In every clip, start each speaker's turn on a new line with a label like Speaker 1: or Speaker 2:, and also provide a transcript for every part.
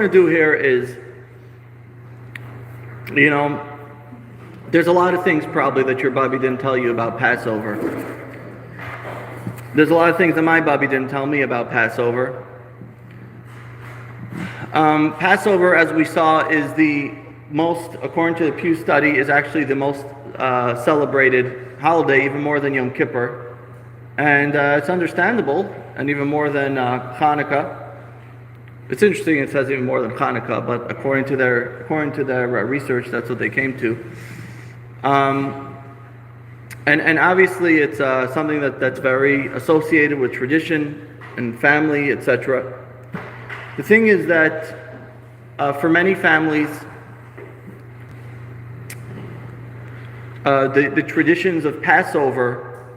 Speaker 1: going to do here is, there's a lot of things probably that your bubby didn't tell you about Passover. There's a lot of things that my bubby didn't tell me about Passover. Passover, as we saw, is the most, according to the Pew study, is actually the most celebrated holiday, even more than Yom Kippur. And it's understandable, and even more than Hanukkah. It's interesting it says even more than Hanukkah, but according to their research, that's what they came to. And obviously it's something that's very associated with tradition and family, etc. The thing is that for many families, the traditions of Passover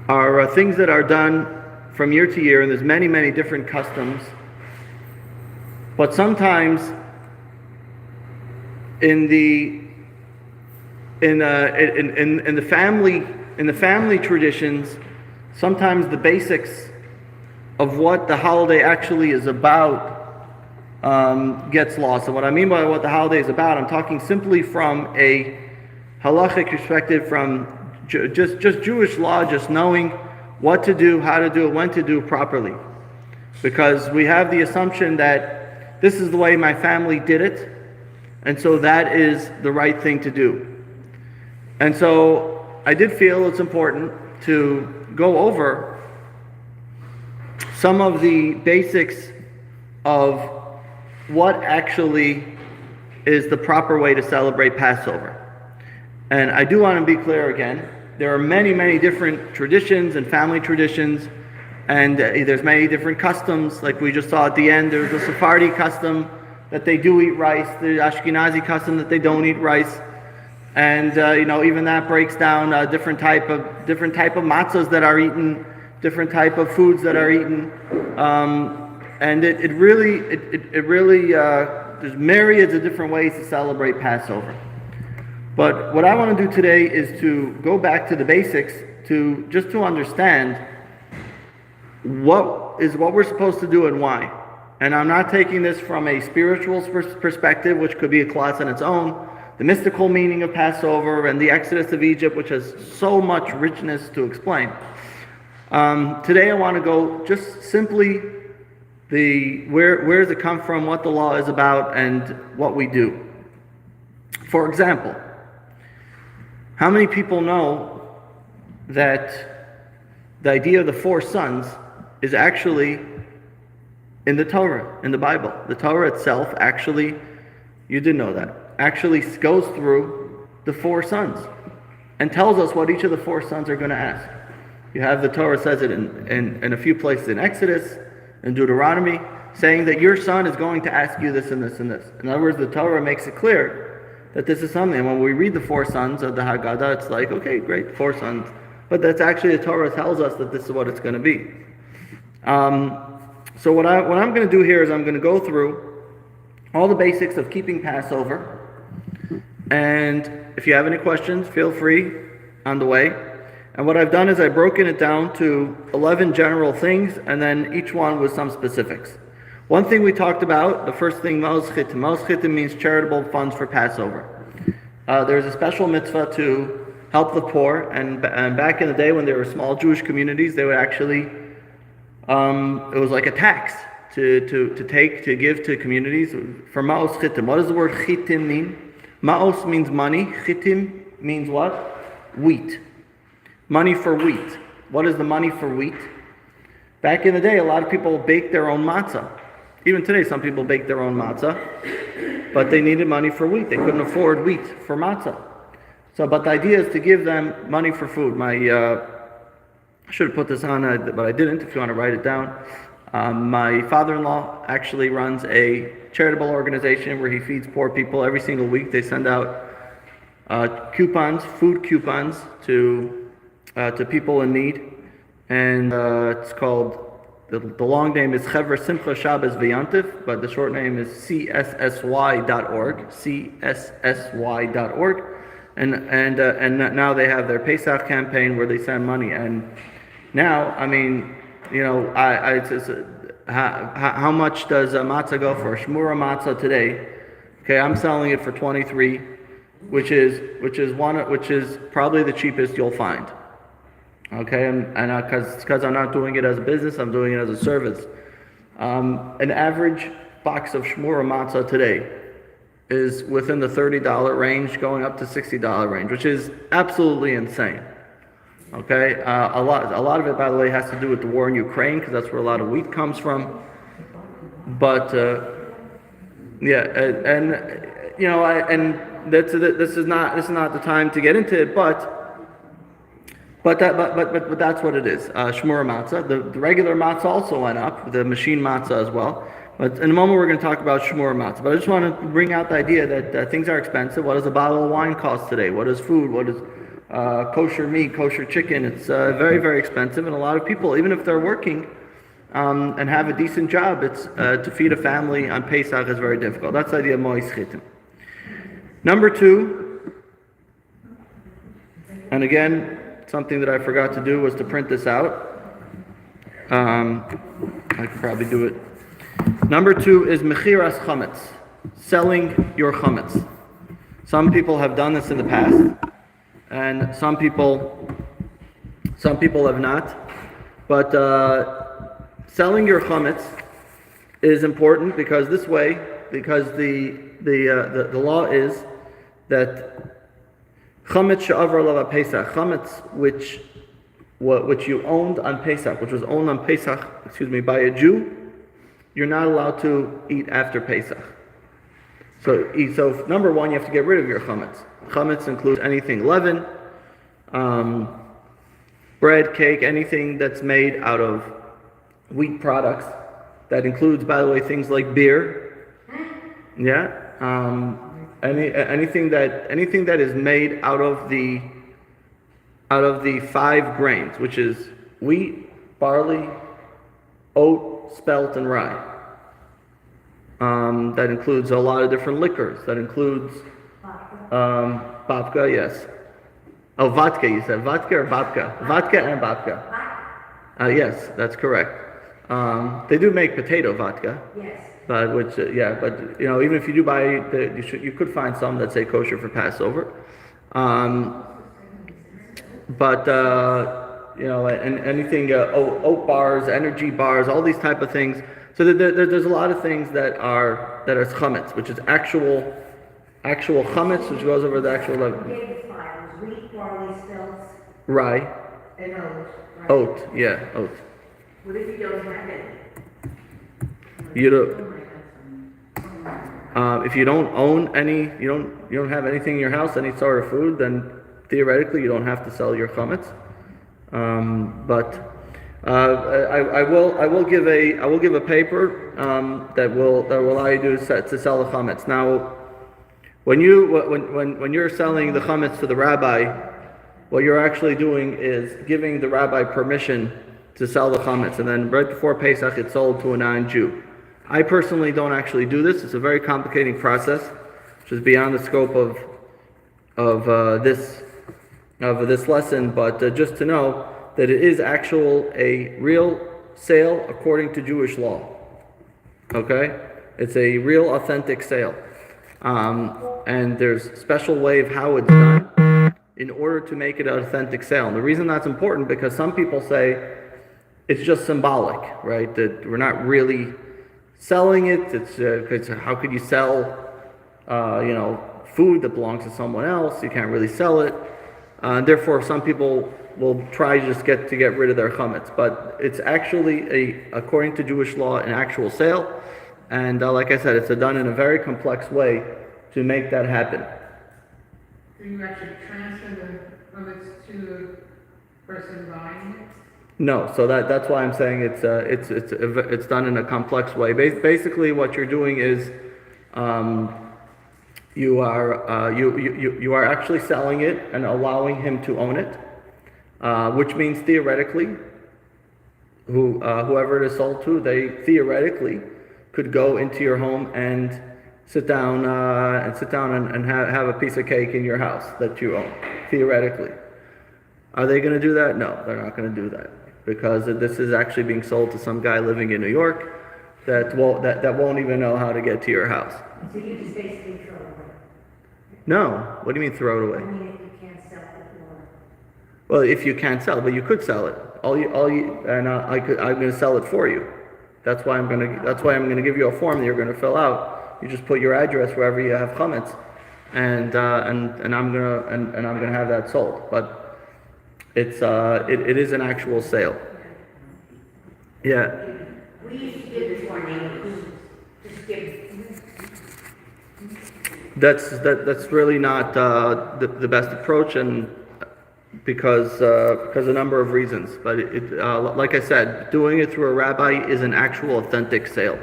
Speaker 1: are things that are done from year to year, and there's many, many different customs. But sometimes in the family traditions, sometimes the basics of what the holiday actually is about gets lost. And what I mean by what the holiday is about, I'm talking simply from a halachic perspective, from just Jewish law, just knowing what to do, how to do it, when to do it properly. Because we have the assumption that this is the way my family did it, and so that is the right thing to do. And so I did feel it's important to go over some of the basics of what actually is the proper way to celebrate Passover. And I do want to be clear again, there are many, many different traditions and family traditions, and there's many different customs. Like we just saw at the end, there's a Sephardi custom that they do eat rice, the Ashkenazi custom that they don't eat rice, and even that breaks down different type of matzahs that are eaten, different type of foods that are eaten, and it really there's myriads of different ways to celebrate Passover. But what I want to do today is to go back to the basics, to understand what we're supposed to do and why. And I'm not taking this from a spiritual perspective, which could be a class on its own, the mystical meaning of Passover and the Exodus of Egypt, which has so much richness to explain. Today I want to go just simply where does it come from, what the law is about, and what we do. For example, how many people know that the idea of the 4 sons is actually in the Torah, in the Bible? The Torah itself actually, you did know that, actually goes through the 4 sons and tells us what each of the 4 sons are going to ask. You have the Torah says it in a few places in Exodus, in Deuteronomy, saying that your son is going to ask you this and this and this. In other words, the Torah makes it clear that this is something. And when we read the 4 sons of the Haggadah, it's like, okay, great, 4 sons. But that's actually, the Torah tells us that this is what it's going to be. So what I'm going to do here is I'm going to go through all the basics of keeping Passover. And if you have any questions, feel free on the way. And what I've done is I've broken it down to 11 general things, and then each one with some specifics. One thing we talked about, the first thing, Ma'os Chitim. Ma'os Chitim means charitable funds for Passover. There's a special mitzvah to help the poor, and back in the day when there were small Jewish communities, they would actually, it was like a tax to give to communities for Ma'os Chitim. What does the word Chitim mean? Ma'os means money, Chitim means what? Wheat. Money for wheat. What is the money for wheat? Back in the day, a lot of people baked their own matzah. Even today, some people bake their own matzah, but they needed money for wheat. They couldn't afford wheat for matzah. But the idea is to give them money for food. I should have put this on, but I didn't, if you want to write it down. My father-in-law actually runs a charitable organization where he feeds poor people every single week. They send out coupons, food coupons to people in need. And it's called, the long name is Chevra Simcha Shabbos V'Yantif, but the short name is cssy.org, cssy.org. And now they have their Pesach campaign where they send money. And now, I mean, how much does matzah go for? Shmura matzah today. Okay, I'm selling it for 23, which is probably the cheapest you'll find. Okay, and because I'm not doing it as a business, I'm doing it as a service. An average box of shmura matzah today is within the $30 range, going up to $60 range, which is absolutely insane. Okay, a lot of it, by the way, has to do with the war in Ukraine, because that's where a lot of wheat comes from. But this is not the time to get into it, but that's what it is. Shmura matzah. The regular matzah also went up, the machine matzah as well. But in a moment we're going to talk about shmura matzah. But I just want to bring out the idea that things are expensive. What does a bottle of wine cost today? What is food? What is kosher meat, kosher chicken? It's very, very expensive, and a lot of people, even if they're working and have a decent job, it's to feed a family on Pesach is very difficult. That's the idea of mois chitim. Number 2, and again, something that I forgot to do was to print this out. I could probably do it. Number 2 is mechiras chametz, selling your chametz. Some people have done this in the past, and some people have not. But selling your chametz is important because the law is that chametz she'avar alav Pesach, chametz which you owned on Pesach, which was owned on Pesach, by a Jew, you're not allowed to eat after Pesach. So number 1, you have to get rid of your chametz. Chametz includes anything leaven, bread, cake, anything that's made out of wheat products. That includes, by the way, things like beer. Yeah. Anything that is made out of the 5 grains, which is wheat, barley, oat, spelt, and rye. That includes a lot of different liquors. That includes babka, yes. Oh, vodka, you said. Vodka or babka? Vodka and babka. Yes, that's correct. They do make potato vodka. Yes. But even if you do buy, you could find some that say kosher for Passover. And anything, oat bars, energy bars, all these type of things. So there's a lot of things that are chametz, which is actual chametz, which goes over the actual level.
Speaker 2: Wheat, barley, spelt,
Speaker 1: rye,
Speaker 2: and oat. Right?
Speaker 1: Oat, yeah, oat.
Speaker 2: What if you don't have it?
Speaker 1: You don't. If you don't own any, you don't have anything in your house, any sort of food, then theoretically you don't have to sell your chametz. I will give a paper that will allow you to sell the chametz. Now, when you're selling the chametz to the rabbi, what you're actually doing is giving the rabbi permission to sell the chametz, and then right before Pesach it's sold to a non-Jew. I personally don't actually do this. It's a very complicating process, which is beyond the scope of this lesson. But just to know that it is a real sale according to Jewish law. Okay, it's a real authentic sale, and there's a special way of how it's done in order to make it an authentic sale. And the reason that's important because some people say it's just symbolic, right? That we're not really selling it. It's how could you sell, food that belongs to someone else? You can't really sell it. Therefore, some people will try just to get rid of their chametz. But it's actually according to Jewish law, an actual sale. And like I said, it's done in a very complex way to make that happen.
Speaker 3: Can you actually transfer the chametz to the person buying it?
Speaker 1: No, so that's why I'm saying it's done in a complex way. Basically, what you're doing is you are actually selling it and allowing him to own it, which means theoretically, whoever it is sold to, they theoretically could go into your home and sit down and have a piece of cake in your house that you own. Theoretically, are they going to do that? No, they're not going to do that. because this is actually being sold to some guy living in New York that won't even know how to get to your house.
Speaker 2: So you just basically throw it away.
Speaker 1: No, what do you mean throw it
Speaker 2: I
Speaker 1: away?
Speaker 2: mean, if you can't sell it or.
Speaker 1: Well, if you can't sell, but you could sell it. I'm going to sell it for you. That's why I'm going to give you a form that you're going to fill out. You just put your address wherever you have chametz, and I'm going to have that sold. But it is an actual sale. Yeah.
Speaker 2: We used to give it to our neighbors, just give.
Speaker 1: That's really not the best approach, and because a number of reasons. But like I said, doing it through a rabbi is an actual authentic sale.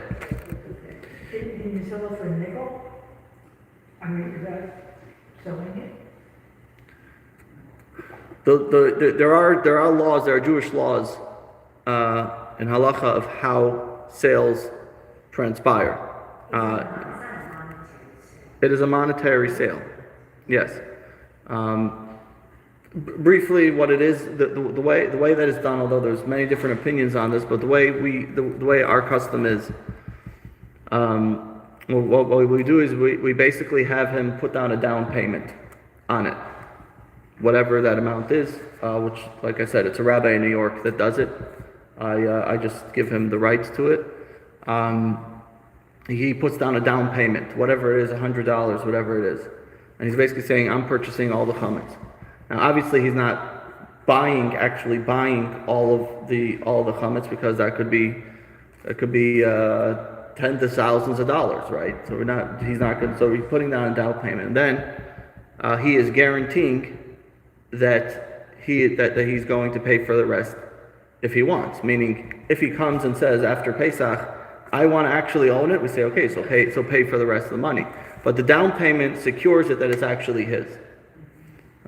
Speaker 2: Can you sell it for a nickel? I mean, is that selling it?
Speaker 1: There are laws, there are Jewish laws in halacha of how sales transpire. It is a monetary sale. Yes. Briefly, what it is, the way that it's done, although there's many different opinions on this, but the way our custom is, what we do is we basically have him put down a down payment on it, whatever that amount is, which, like I said, it's a rabbi in New York that does it. I just give him the rights to it. He puts down a down payment, whatever it is, $100, whatever it is, and he's basically saying, I'm purchasing all the chametz. Now, obviously, he's not actually buying all of the chametz, because that could be tens of thousands of dollars, right? So he's not good. So he's putting down a down payment, and then he is guaranteeing that he's going to pay for the rest if he wants. Meaning, if he comes and says after Pesach, I want to actually own it, we say, okay, so pay for the rest of the money. But the down payment secures it that it's actually his.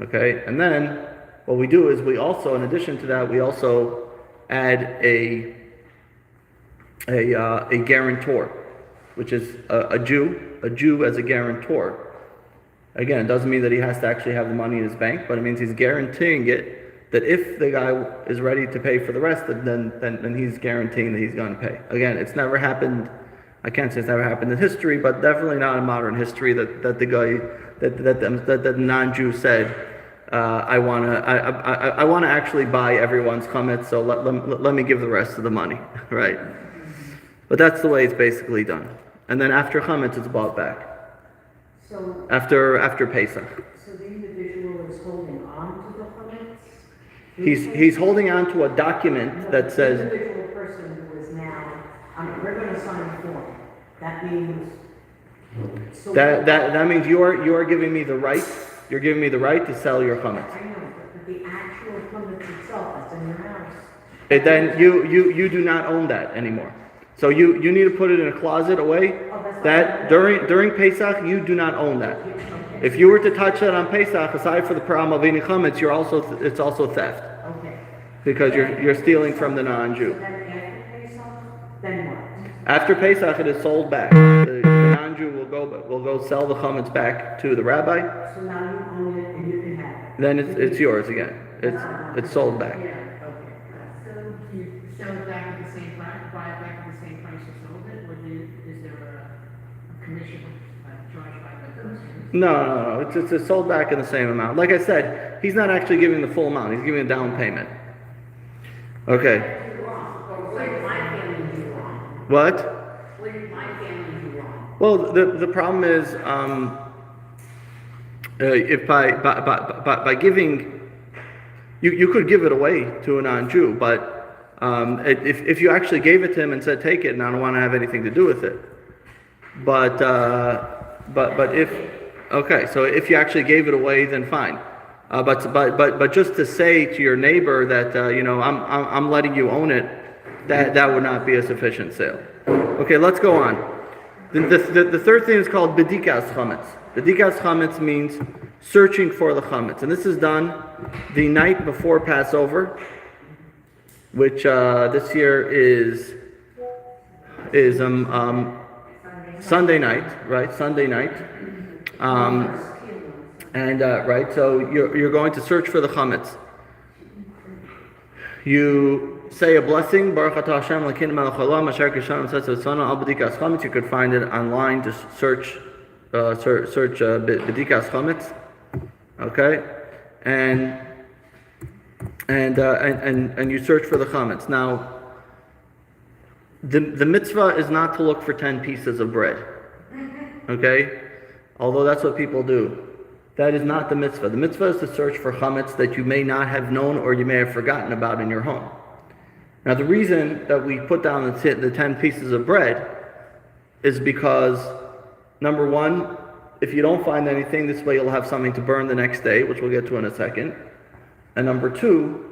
Speaker 1: Okay, and then what we do is we also, in addition to that, we also add a guarantor, which is a Jew as a guarantor. Again, it doesn't mean that he has to actually have the money in his bank, but it means he's guaranteeing it, that if the guy is ready to pay for the rest, then he's guaranteeing that he's going to pay. Again, it's never happened. I can't say it's never happened in history, but definitely not in modern history that the guy that the non-Jew said, I want to actually buy everyone's chametz, so let me give the rest of the money, right? But that's the way it's basically done. And then after chametz, it's bought back.
Speaker 2: So,
Speaker 1: After Pesach.
Speaker 2: so the individual is holding on to the chametz?
Speaker 1: He's holding on to a document that says,
Speaker 2: The individual person who is now, we're going to sign a form. That means. So
Speaker 1: that means you are giving me the right. You're giving me the right to sell your chametz.
Speaker 2: I know, but the actual chametz itself that's in your house.
Speaker 1: And then you do not own that anymore. So you need to put it in a closet away. That during Pesach you do not own that. If you were to touch that on Pesach, aside for the problem of eating chametz, it's also theft.
Speaker 2: Okay.
Speaker 1: Because you're stealing from the non-Jew.
Speaker 2: So then after Pesach, then what?
Speaker 1: After Pesach, it is sold back. The non-Jew will go sell the chametz back to the rabbi.
Speaker 2: So now you own it and you can have it.
Speaker 1: Then it's yours again. It's sold back.
Speaker 2: Yeah, okay.
Speaker 3: So you sell it back at the same price, buy it back at the same price you sold it, or is there a commission charged by the person?
Speaker 1: No. It's sold back in the same amount. Like I said, he's not actually giving the full amount. He's giving a down payment. Okay.
Speaker 2: What did my family do wrong?
Speaker 1: What?
Speaker 2: What did my family do wrong?
Speaker 1: Well, the problem is, if by giving, you could give it away to a non-Jew, but if you actually gave it to him and said, take it, and I don't want to have anything to do with it. But if, okay, so if you actually gave it away, then fine. But just to say to your neighbor that I'm letting you own it, that would not be a sufficient sale. Okay, let's go on. The third thing is called bedikas chametz. Bedikas chametz means searching for the chametz, and this is done the night before Passover, which this year is Sunday night, right? Sunday night. Right, so you're going to search for the chametz. You say a blessing. Baruch atah Hashem Elokeinu melech haolam asher kishanu tzedek tzana al b'dikas chametz. You could find it online. Just search b'dikas chametz. Okay, and you search for the chametz. Now, the mitzvah is not to look for 10 pieces of bread. Okay, although that's what people do. That is not the mitzvah. The mitzvah is to search for chametz that you may not have known or you may have forgotten about in your home. Now, the reason that we put down the 10 pieces of bread is because, number one, if you don't find anything, this way you'll have something to burn the next day, which we'll get to in a second. And number two,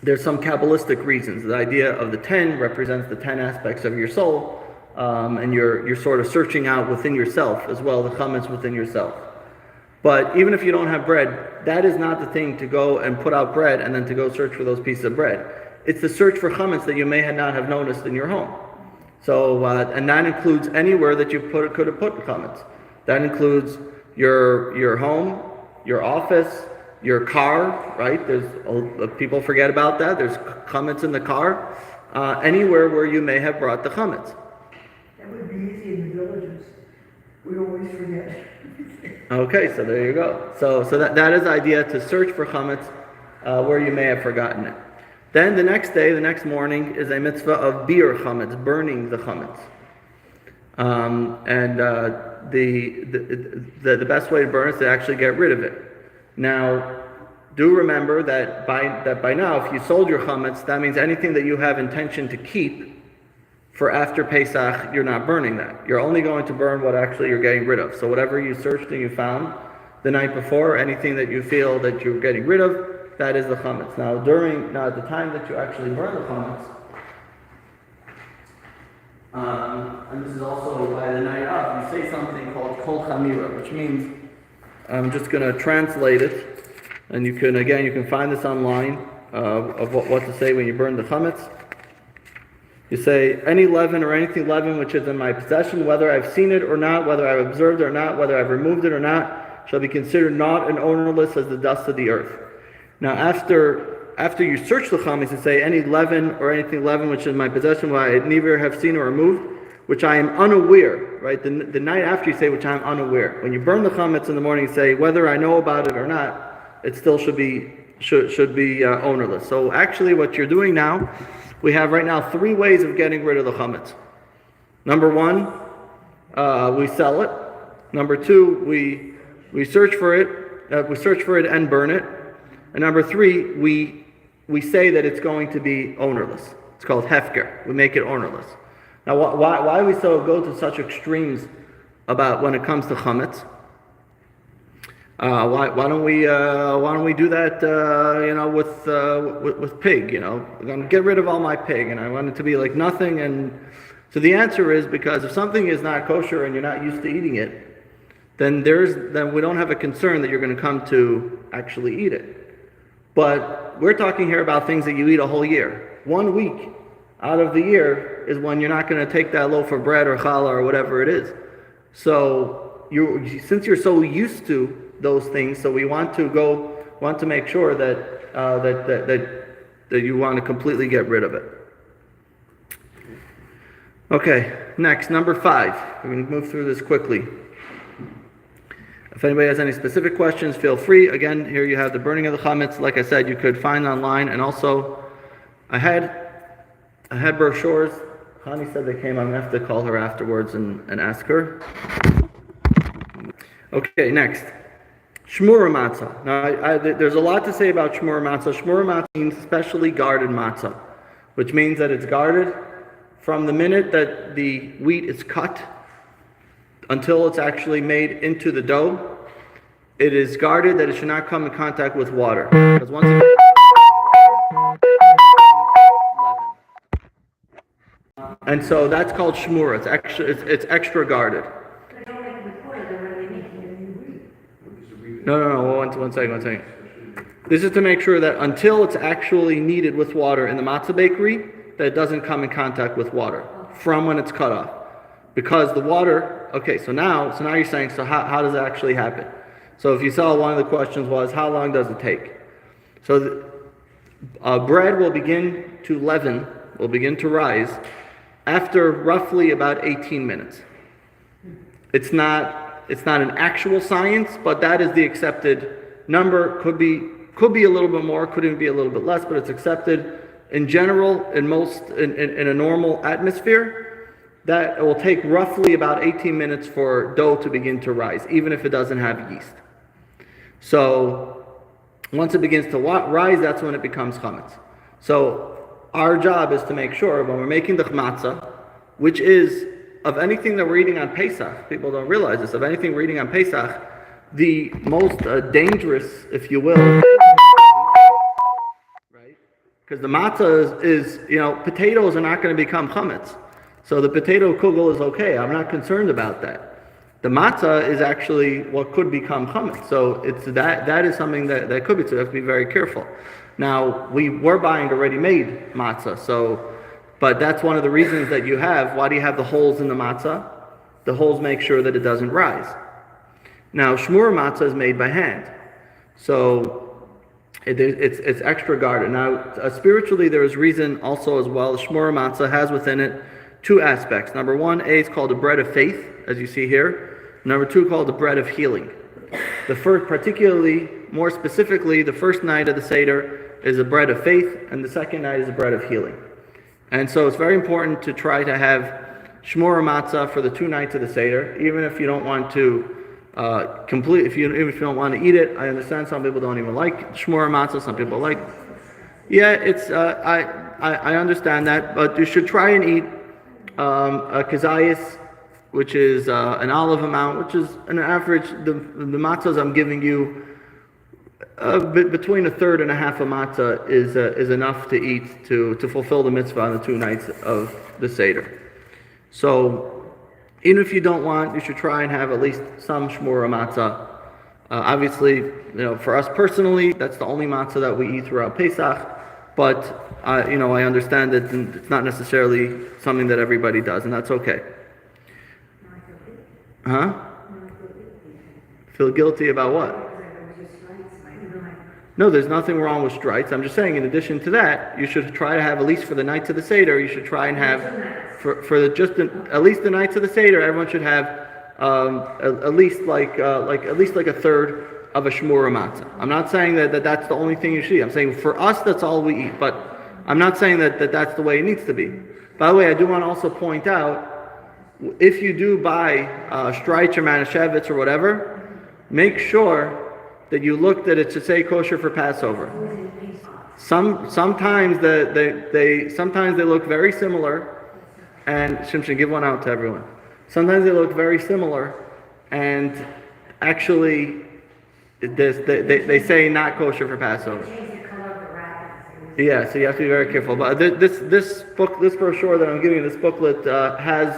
Speaker 1: there's some Kabbalistic reasons. The idea of the 10 represents the 10 aspects of your soul, and you're sort of searching out within yourself as well, the chametz within yourself. But even if you don't have bread, that is not the thing to go and put out bread and then to go search for those pieces of bread. It's the search for chametz that you may not have noticed in your home. So, and that includes anywhere that you could have put chametz. That includes your home, your office, your car, right? People forget about that. There's chametz in the car. Anywhere where you may have brought the chametz.
Speaker 2: That would be easy in the villages. We always forget.
Speaker 1: Okay, so there you go. So that is the idea, to search for chametz where you may have forgotten it. Then the next day, the next morning, is a mitzvah of bir chametz, burning the chametz. The best way to burn it is to actually get rid of it. Now, do remember that by now, if you sold your chametz, that means anything that you have intention to keep for after Pesach, you're not burning that. You're only going to burn what actually you're getting rid of. So whatever you searched and you found the night before, anything that you feel that you're getting rid of, that is the chametz. Now, at the time that you actually burn the chametz, and this is also by the night of, you say something called kol chamira, which means, I'm just going to translate it, and you can find this online of what to say when you burn the chametz. You say, any leaven or anything leaven which is in my possession, whether I've seen it or not, whether I've observed it or not, whether I've removed it or not, shall be considered not and ownerless as the dust of the earth. Now, after you search the chametz, you say, any leaven or anything leaven which is in my possession, which I neither have seen or removed, which I am unaware, right? The night after you say, which I am unaware. When you burn the chametz in the morning, you say, whether I know about it or not, it still should be ownerless. So actually what you're doing now, we have right now 3 ways of getting rid of the chametz. Number 1, we sell it. Number 2, we search for it. We search for it and burn it. And number 3, we say that it's going to be ownerless. It's called hefker. We make it ownerless. Now, why we go to such extremes about when it comes to chametz? Why don't we do that? With pig. I'm going to get rid of all my pig, and I want it to be like nothing. And so the answer is, because if something is not kosher and you're not used to eating it, then we don't have a concern that you're going to come to actually eat it. But we're talking here about things that you eat a whole year. 1 week out of the year is when you're not going to take that loaf of bread or challah or whatever it is. So since you're so used to those things, so we want to make sure that you want to completely get rid of it. Okay, next, number 5. We're going to move through this quickly. If anybody has any specific questions, feel free. Again, here you have the burning of the chametz. Like I said, you could find online, and also I had brochures. Hani said they came. I'm going to have to call her afterwards and ask her. Okay, next. Shmura matzah. Now, there's a lot to say about shmura matzah. Shmura matzah means specially guarded matzah, which means that it's guarded from the minute that the wheat is cut until it's actually made into the dough. It is guarded that it should not come in contact with water. Because once it and so that's called shmura. It's extra guarded. No. One second. This is to make sure that until it's actually kneaded with water in the matzah bakery, that it doesn't come in contact with water from when it's cut off. Because the water, okay, so now you're saying, so how does that actually happen? So if you saw, one of the questions was, how long does it take? So Bread will begin to leaven, will begin to rise after roughly about 18 minutes. It's not an actual science, but that is the accepted number. Could be a little bit more, could even be a little bit less, but it's accepted in general in a normal atmosphere. That it will take roughly about 18 minutes for dough to begin to rise, even if it doesn't have yeast. So once it begins to rise, that's when it becomes chametz. So our job is to make sure when we're making the matzah, which is of anything that we're eating on Pesach, people don't realize this, of anything we're eating on Pesach, the most dangerous, if you will, right? Because the matzah is potatoes are not going to become chametz. So the potato kugel is okay. I'm not concerned about that. The matzah is actually what could become chametz. So it's that is something that could be. So you have to be very careful. Now we're buying a ready-made matzah. But that's one of the reasons that you have. Why do you have the holes in the matzah? The holes make sure that it doesn't rise. Now shmur matzah is made by hand, so it's extra guarded. Now spiritually, there is reason also as well. Shmur matzah has within it two aspects. Number one, it's called the bread of faith, as you see here. Number two, called the bread of healing. The first, particularly, more specifically, the first night of the seder is the bread of faith, and the second night is the bread of healing. And so it's very important to try to have shmur matzah for the 2 nights of the seder, even if you don't want to even if you don't want to eat it. I understand some people don't even like shmur matzah. Some people like. Yeah, it's I understand that, but you should try and eat a kazayas, which is an olive amount, which is an average. The matzahs I'm giving you, between a third and a half of matzah is enough to eat to fulfill the mitzvah on the 2 nights of the seder. So even if you don't want, you should try and have at least some shmura matzah. Obviously, for us personally, that's the only matzah that we eat throughout Pesach. But I understand that it's not necessarily something that everybody does, and that's okay. Huh? Feel guilty about what? No, there's nothing wrong with strites. I'm just saying, in addition to that, you should try to have, at least for the nights of the Seder, you should try and have, at least the nights of the Seder, everyone should have at least like a third of a shmura matzah. I'm not saying that that's the only thing you should eat. I'm saying for us, that's all we eat. But I'm not saying that that's the way it needs to be. By the way, I do want to also point out, if you do buy strites or manischewitz or whatever, make sure that you look that it should say kosher for Passover. Sometimes they look very similar, and Shimshon, give one out to everyone. Sometimes they look very similar, and actually they say not kosher for Passover. Yeah, so you have to be very careful. But this brochure that I'm giving you, this booklet has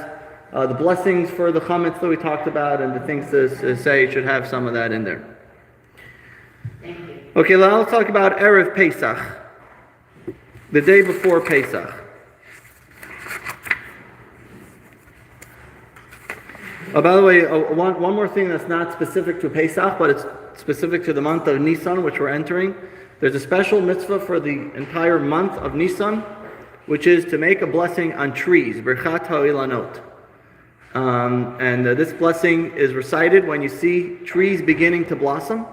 Speaker 1: the blessings for the chametz that we talked about, and the things to say. It should have some of that in there. Okay, now let's talk about Erev Pesach, the day before Pesach. By the way, one more thing that's not specific to Pesach, but it's specific to the month of Nisan, which we're entering. There's a special mitzvah for the entire month of Nisan, which is to make a blessing on trees, Birchat HaIlanot. And this blessing is recited when you see trees beginning to blossom.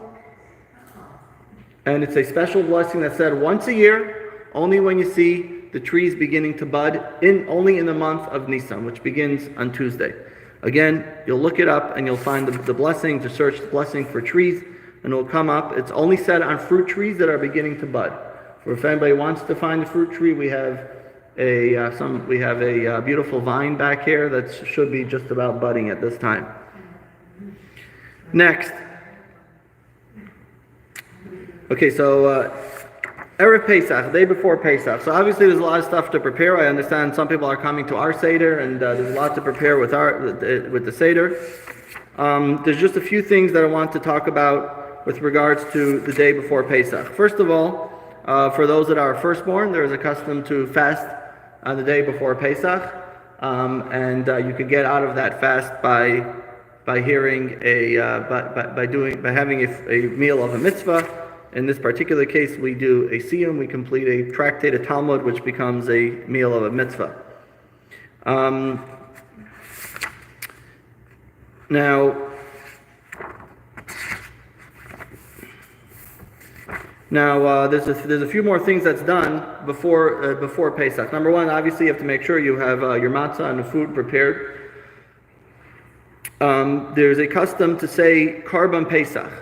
Speaker 1: And it's a special blessing that's said once a year, only when you see the trees beginning to bud, only in the month of Nisan, which begins on Tuesday. Again, you'll look it up and you'll find the blessing, to search the blessing for trees, and it will come up. It's only said on fruit trees that are beginning to bud. For if anybody wants to find a fruit tree, we have a beautiful vine back here that should be just about budding at this time. Next. Okay, so Erev Pesach, the day before Pesach. So obviously there's a lot of stuff to prepare. I understand some people are coming to our Seder, and there's a lot to prepare with the Seder. There's just a few things that I want to talk about with regards to the day before Pesach. First of all, for those that are firstborn, there is a custom to fast on the day before Pesach, and you could get out of that fast by having a meal of a mitzvah. in this particular case, we do a siyum, we complete a tractate, a Talmud, which becomes a meal of a mitzvah. Now, there's a few more things that's done before Pesach. Number one, obviously, you have to make sure you have your matzah and the food prepared. There's a custom to say Karban Pesach.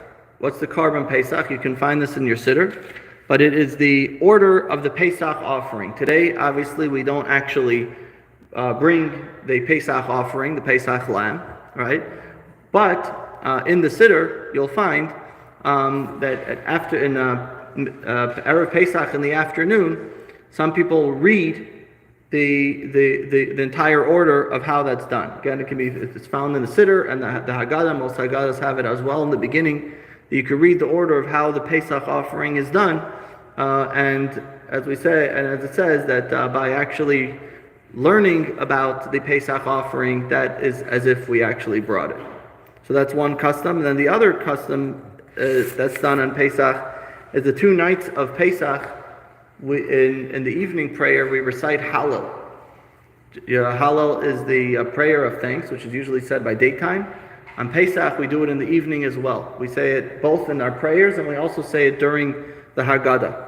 Speaker 1: What's the Karban Pesach? You can find this in your seder, but it is the order of the Pesach offering. Today, obviously, we don't actually bring the Pesach offering, the Pesach lamb, right? But in the seder, you'll find that after in Erev Pesach in the afternoon, some people read the entire order of how that's done. Again, it's found in the Siddur and the Haggadah. Most Haggadahs have it as well in the beginning. You can read the order of how the Pesach offering is done, and as we say, and as it says that by actually learning about the Pesach offering, that is as if we actually brought it. So that's one custom. And then the other custom that's done on Pesach is the 2 nights of Pesach. In the evening prayer, we recite Hallel. Hallel is the prayer of thanks, which is usually said by daytime. On Pesach, we do it in the evening as well. We say it both in our prayers, and we also say it during the Haggadah.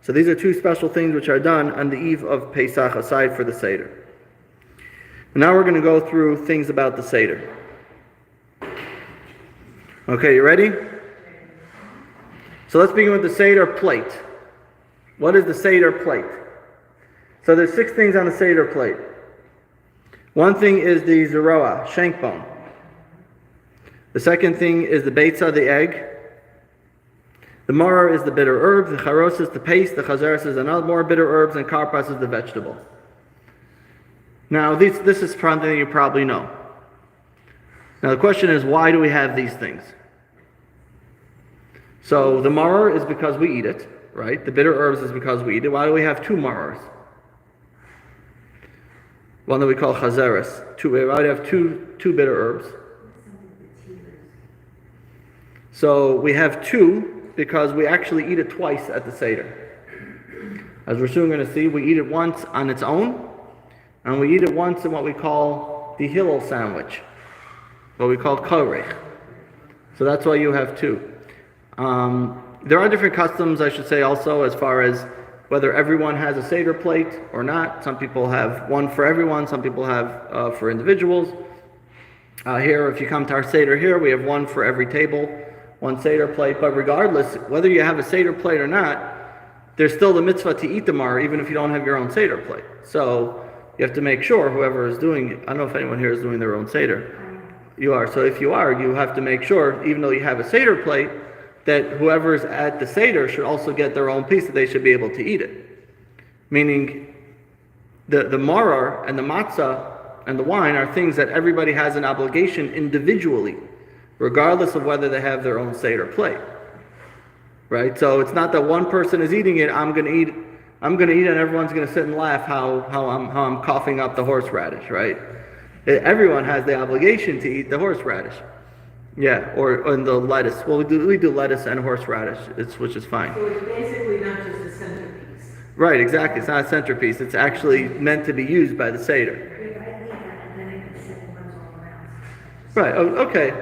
Speaker 1: So these are 2 special things which are done on the eve of Pesach, aside for the Seder. And now we're going to go through things about the Seder. Okay, you ready? So let's begin with the Seder plate. What is the Seder plate? So there's 6 things on the Seder plate. One thing is the zeroah, shank bone. The second thing is the beitzah, the egg. The maror is the bitter herbs. The charos is the paste. The chazeres is another more bitter herbs. And karpas is the vegetable. Now this is something you probably know. Now the question is, why do we have these things? So the maror is because we eat it. Right? The bitter herbs is because we eat it. Why do we have 2 marors? One that we call chazeres. Why do we have two bitter herbs? So we have 2 because we actually eat it twice at the Seder. As we're soon going to see, we eat it once on its own, and we eat it once in what we call the Hillel sandwich, what we call korech. So that's why you have 2. There are different customs, I should say, also, as far as whether everyone has a Seder plate or not. Some people have one for everyone, some people have for individuals. Here, if you come to our Seder here, we have one for every table, 1 Seder plate. But regardless, whether you have a Seder plate or not, there's still the mitzvah to eat the mar, even if you don't have your own Seder plate. So you have to make sure whoever is doing it, I don't know if anyone here is doing their own Seder. You are. So if you are, you have to make sure, even though you have a Seder plate, that whoever's at the Seder should also get their own piece, that they should be able to eat it. Meaning, the maror and the matzah and the wine are things that everybody has an obligation individually, regardless of whether they have their own Seder plate. Right? So it's not that one person is eating it, I'm going to eat, and everyone's going to sit and laugh how I'm coughing up the horseradish, right? Everyone has the obligation to eat the horseradish. Yeah, or in the lettuce. Well, we do lettuce and horseradish, which is fine.
Speaker 2: So it's basically not just a centerpiece.
Speaker 1: Right, exactly. It's not a centerpiece. It's actually meant to be used by the Seder. Right. Oh, okay.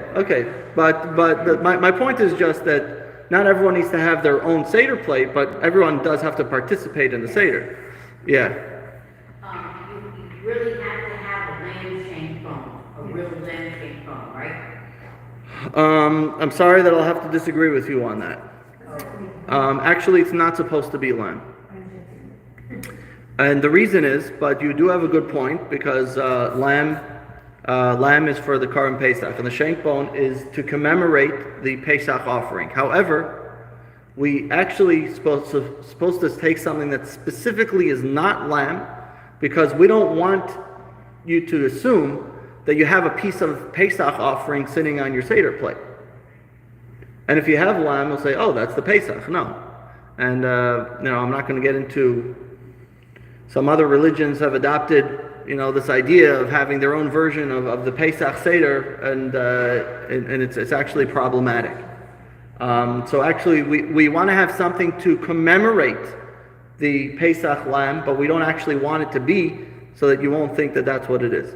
Speaker 1: But my point is just that not everyone needs to have their own Seder plate, but everyone does have to participate in the Seder. Yeah.
Speaker 4: You really have to have a lamb shank bone, a real lamb shank bone, right?
Speaker 1: I'm sorry that I'll have to disagree with you on that. Actually, it's not supposed to be lamb. And the reason is, but you do have a good point, because lamb is for the Karban Pesach, and the shank bone is to commemorate the Pesach offering. However, we actually supposed to take something that specifically is not lamb, because we don't want you to assume that you have a piece of Pesach offering sitting on your Seder plate. And if you have lamb, you'll say, oh, that's the Pesach. No. And, I'm not going to get into, some other religions have adopted, this idea of having their own version of the Pesach Seder, and it's actually problematic. So actually, we want to have something to commemorate the Pesach lamb, but we don't actually want it to be so that you won't think that that's what it is.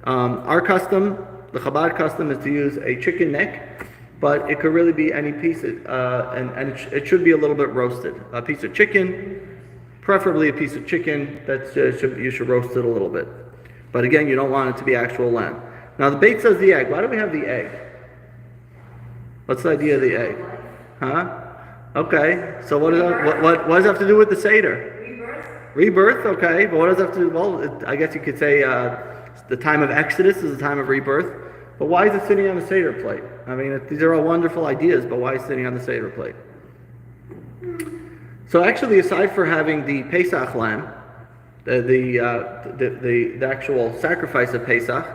Speaker 1: Our custom, the Chabad custom, is to use a chicken neck, but it could really be any piece, and it should be a little bit roasted. A piece of chicken, preferably a piece of chicken you should roast it a little bit. But again, you don't want it to be actual lamb. Now the bait says the egg. Why do we have the egg? What's the idea of the egg? Huh? Okay. So what does it have to do with the seder? Rebirth, okay. But what does it have to do? Well, I guess you could say the time of Exodus is the time of rebirth. But why is it sitting on the seder plate? I mean, these are all wonderful ideas, but why is it sitting on the seder plate? So actually, aside for having the Pesach lamb, the actual sacrifice of Pesach,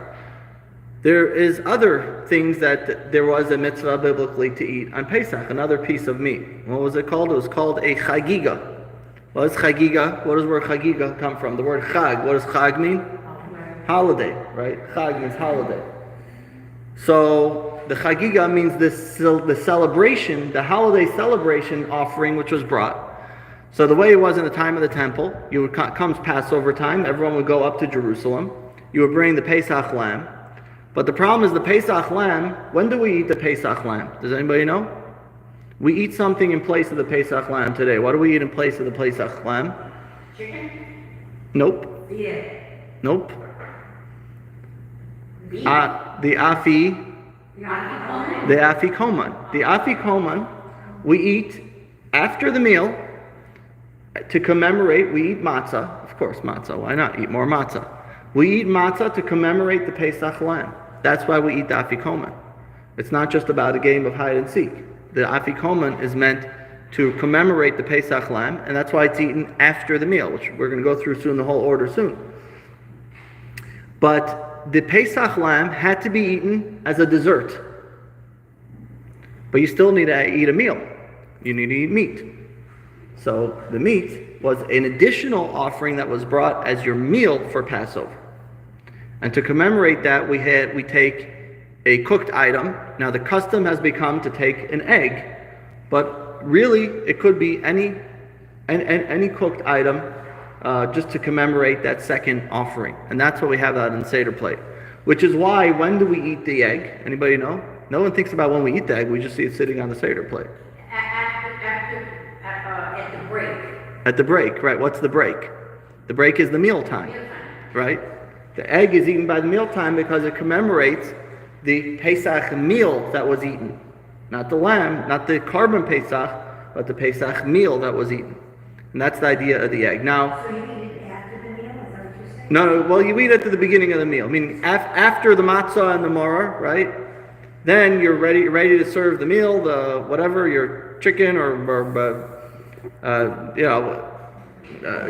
Speaker 1: there is other things that there was a mitzvah biblically to eat on Pesach, another piece of meat. What was it called? It was called a chagiga. What is chagiga? What does the word chagiga come from? The word chag. What does chag mean? Holiday, right? Chag means holiday. So the chagiga means the celebration, the holiday celebration offering which was brought. So the way it was in the time of the temple, comes Passover time, everyone would go up to Jerusalem. You would bring the Pesach lamb. But the problem is the Pesach lamb, when do we eat the Pesach lamb? Does anybody know? We eat something in place of the Pesach lamb today. What do we eat in place of the Pesach lamb?
Speaker 4: Chicken?
Speaker 1: Nope.
Speaker 4: Yeah.
Speaker 1: Nope.
Speaker 4: Beef?
Speaker 1: The afikoman. The afikoman we eat after the meal to commemorate. We eat matzah. Of course, matzah. Why not eat more matzah? We eat matzah to commemorate the Pesach lamb. That's why we eat the afikoman. It's not just about a game of hide and seek. The afikoman is meant to commemorate the Pesach lamb, and that's why it's eaten after the meal, which we're going to go through soon, the whole order soon. But the Pesach lamb had to be eaten as a dessert. But you still need to eat a meal. You need to eat meat. So the meat was an additional offering that was brought as your meal for Passover. And to commemorate that, we take a cooked item. Now the custom has become to take an egg, but really it could be any cooked item just to commemorate that second offering. And that's what we have out on the Seder plate. Which is why, when do we eat the egg? Anybody know? No one thinks about when we eat the egg, we just see it sitting on the Seder plate.
Speaker 4: At the break.
Speaker 1: At the break, right. What's the break? The break is the meal time, right? The egg is eaten by the meal time because it commemorates the Pesach meal that was eaten. Not the lamb, not the carbon Pesach, but the Pesach meal that was eaten. And that's the idea of the egg. Now,
Speaker 2: So you eat it after the meal, is that what you're saying?
Speaker 1: no, well, you eat it at the beginning of the meal. Meaning after the matzah and the maror, right? Then you're ready to serve the meal, the whatever, your chicken or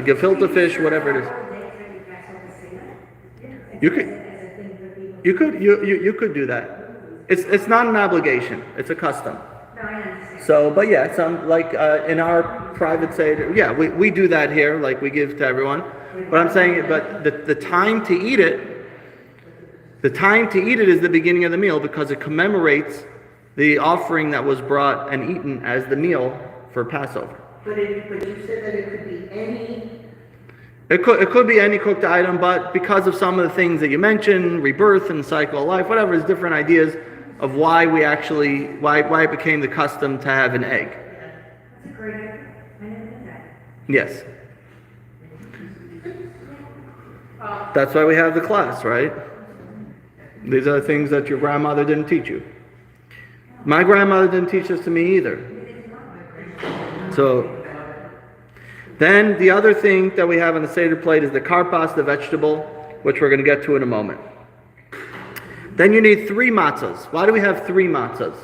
Speaker 1: gefilte fish, whatever it is. You could do that. It's not an obligation. It's a custom.
Speaker 2: No, I understand.
Speaker 1: So, but yeah, some like in our private seder, yeah, we do that here, like we give to everyone. But I'm saying, but the time to eat it, is the beginning of the meal because it commemorates the offering that was brought and eaten as the meal for Passover.
Speaker 2: But you said that it could be any.
Speaker 1: It could be any cooked item, but because of some of the things that you mentioned, rebirth and cycle of life, whatever, there's different ideas of why it became the custom to have an egg.
Speaker 2: That's a great idea. I never knew that.
Speaker 1: Yes. That's why we have the class, right? These are the things that your grandmother didn't teach you. My grandmother didn't teach this to me either. So, then the other thing that we have on the Seder plate is the karpas, the vegetable, which we're going to get to in a moment. Then you need 3 matzahs. Why do we have 3 matzahs?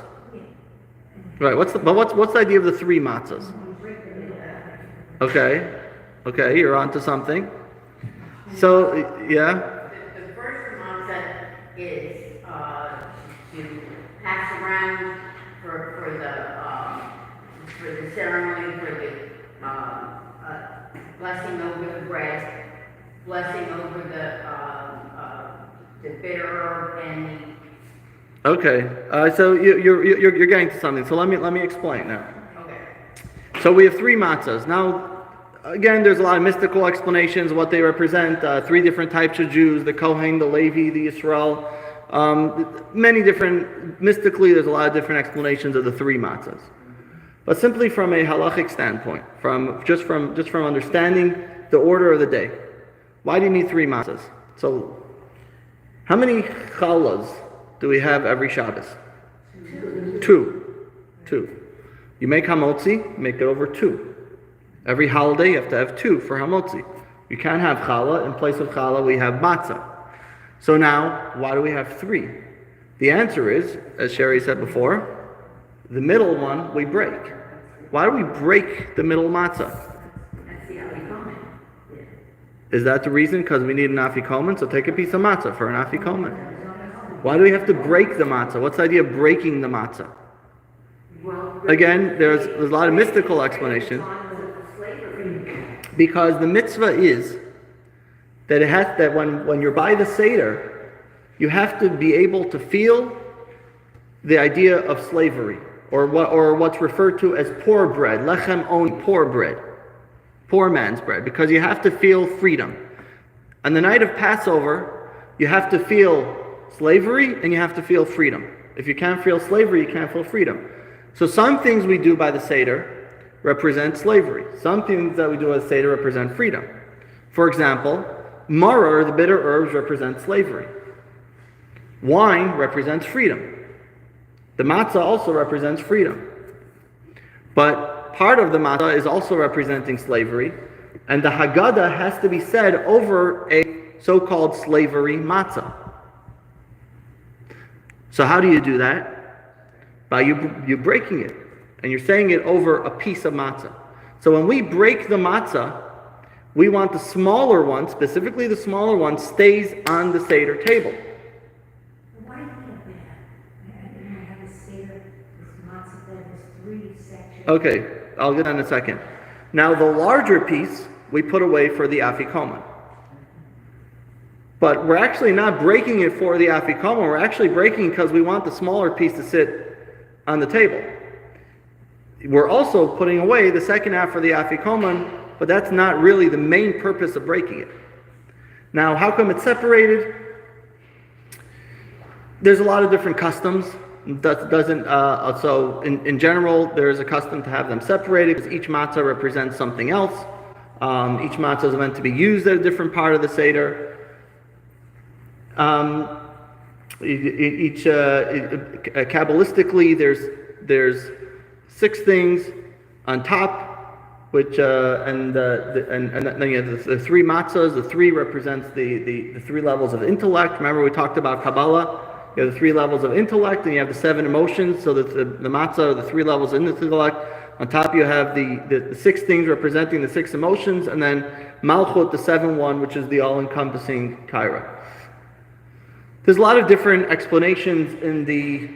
Speaker 1: Right. What's the idea of the 3 matzahs? Okay, you're onto something. So yeah.
Speaker 4: The first matzah is to pass around for the ceremony, for the blessing over the bread, blessing over the bitter herb and
Speaker 1: Okay, so you're getting to something. So let me explain now.
Speaker 3: Okay.
Speaker 1: So we have three matzahs. Now, again, there's a lot of mystical explanations what they represent. Three different types of Jews: the Kohen, the Levi, the Yisrael. Many different, mystically, there's a lot of different explanations of the three matzahs. But simply from a halachic standpoint, from understanding the order of the day, why do you need three matzahs? So, how many challahs do we have every Shabbos? Two. You make hamotzi, make it over two. Every holiday you have to have two for hamotzi. You can't have challah. In place of challah, we have matzah. So now, why do we have three? The answer is, as Sherry said before, the middle one we break. Why do we break the middle matzah?
Speaker 4: That's the afikomen.
Speaker 1: Is that the reason? Because we need an afikomen? So take a piece of matzah for an afikomen. Why do we have to break the matzah? What's the idea of breaking the matzah?
Speaker 4: Well,
Speaker 1: Again, there's a lot of mystical explanation. Because the mitzvah is that when you're by the seder, you have to be able to feel the idea of slavery, or what's referred to as poor bread, lechem on poor bread, poor man's bread, because you have to feel freedom. On the night of Passover, you have to feel slavery and you have to feel freedom. If you can't feel slavery, you can't feel freedom. So some things we do by the seder represent slavery. Some things that we do as seder represent freedom. For example, maror, the bitter herbs, represent slavery. Wine represents freedom. The matzah also represents freedom. But part of the matzah is also representing slavery, and the Haggadah has to be said over a so-called slavery matzah. So how do you do that? By you breaking it, and you're saying it over a piece of matzah. So when we break the matzah, we want the smaller one, specifically the smaller one, stays on the Seder table.
Speaker 2: Why do you have that? I didn't have a seder, this matzah, there's three sections.
Speaker 1: Okay, I'll get that in a second. Now the larger piece, we put away for the afikomen. But we're actually not breaking it for the afikomen, we're actually breaking because we want the smaller piece to sit on the table. We're also putting away the second half for the afikomen, but that's not really the main purpose of breaking it. Now, how come it's separated? There's a lot of different customs. So in general, there's a custom to have them separated because each matzah represents something else. Each matzah is meant to be used at a different part of the seder. Kabbalistically, there's 6 things on top, which and then you have the 3 matzahs. The 3 represents the 3 levels of intellect. Remember, we talked about Kabbalah. You have the 3 levels of intellect, and you have the 7 emotions. So that the matzah are the 3 levels of intellect. On top, you have the 6 things representing the 6 emotions, and then Malchut, the 7th one, which is the all-encompassing Kaira. There's a lot of different explanations in the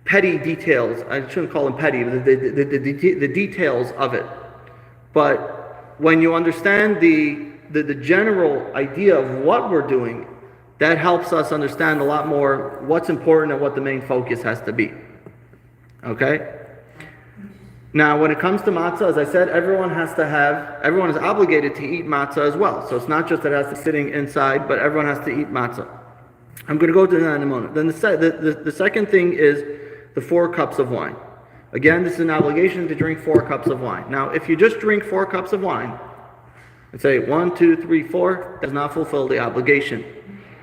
Speaker 1: petty details. I shouldn't call them petty, but the details of it. But when you understand the general idea of what we're doing, that helps us understand a lot more what's important and what the main focus has to be. Okay? Now, when it comes to matzah, as I said, everyone is obligated to eat matzah as well. So it's not just that it has to be sitting inside, but everyone has to eat matzah. I'm going to go to that in a moment. Then the second thing is the 4 cups of wine. Again, this is an obligation to drink 4 cups of wine. Now, if you just drink 4 cups of wine and say 1, 2, 3, 4, does not fulfill the obligation.